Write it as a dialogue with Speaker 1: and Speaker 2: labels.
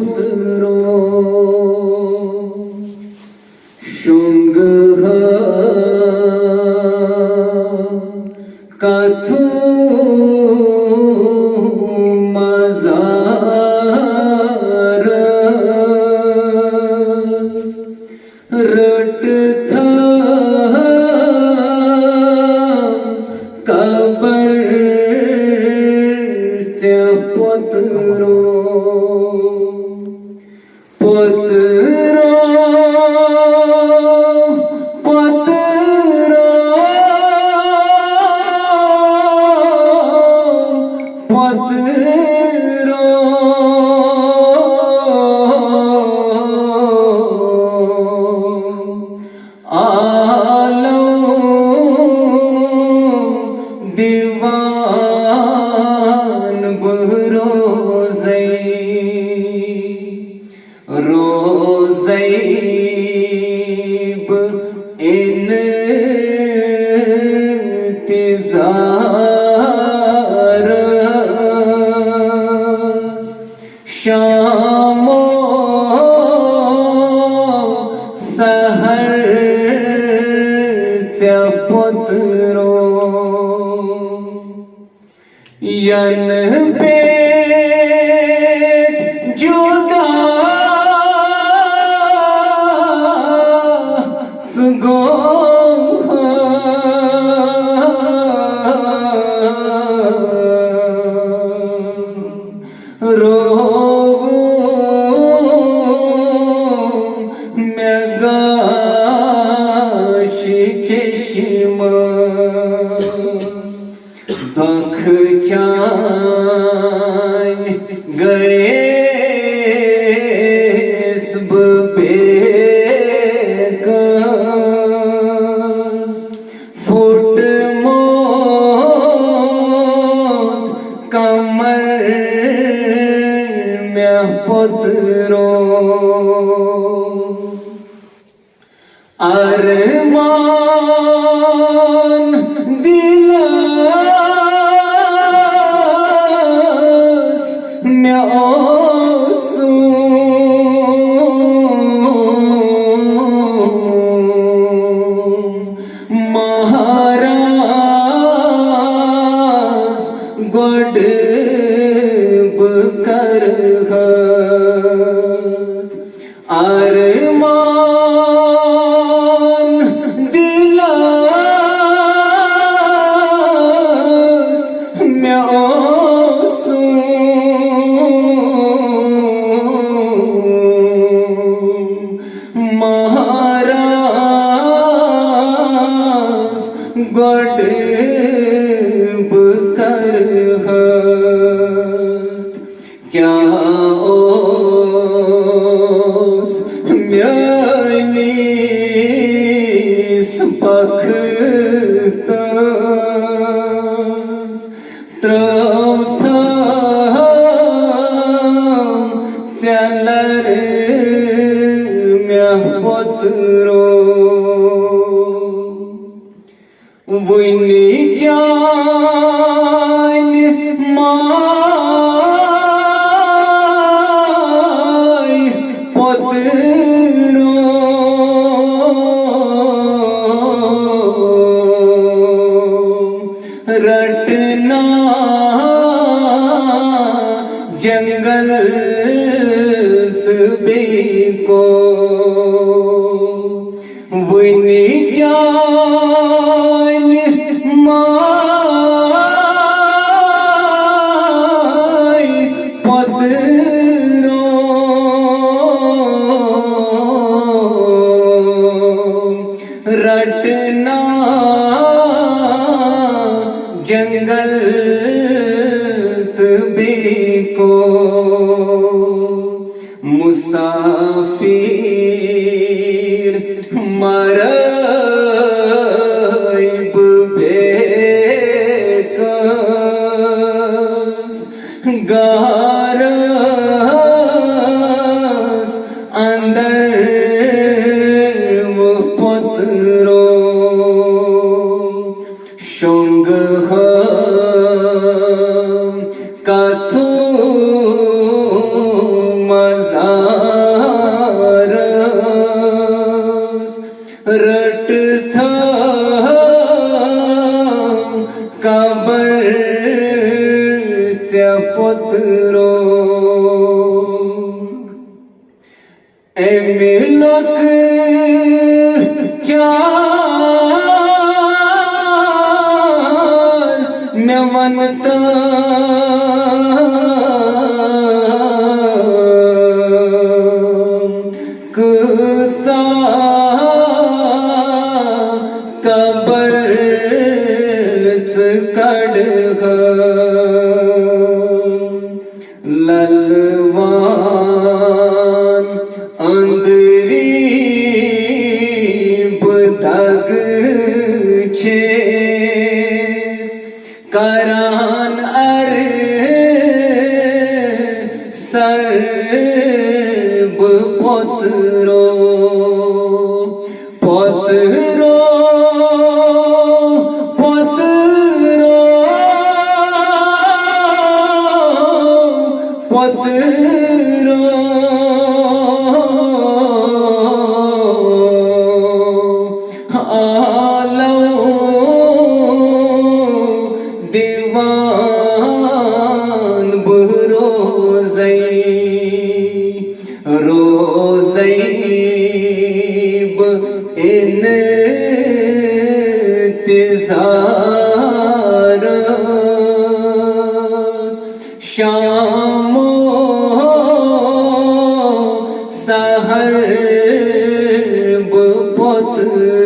Speaker 1: potro shungha kathu mazaras rutha kabar tya potro दीवान रोज़ैब इंतिज़ार शामो सहर त्या पुत्रो यन पेट जुदा सुगो रोवो मैं गाशी चश्मा दख चान गए सब बेकस फुट मौत कमर में पुत्रो अरमान दिलास में ओसू महाराज गोडब कर अरमान दिलास में ओसू महाराज गोडब कर क्या ओस म्यानीस पखतस त्रौथम चलर म्या पुत्रो वुनि जान माय पुत्रो रटना जंगल तबे को वुनि जान माय पुत्रो रटना जंगल तबे को मुसाफिर मरैब बेकस गारस अंदर वो पुत्रो शुंगह कथु मजा कबर च्या पुत्रो एमे लोक चार नवनता कुचा कबरच कडह ललवान अंदरी बदग छेस करान अर सर्ब पोतरो पोतरो पोतरो पोतरो आलो दीवान रोज़ैब इंतिज़ार शामो सहर पुत्र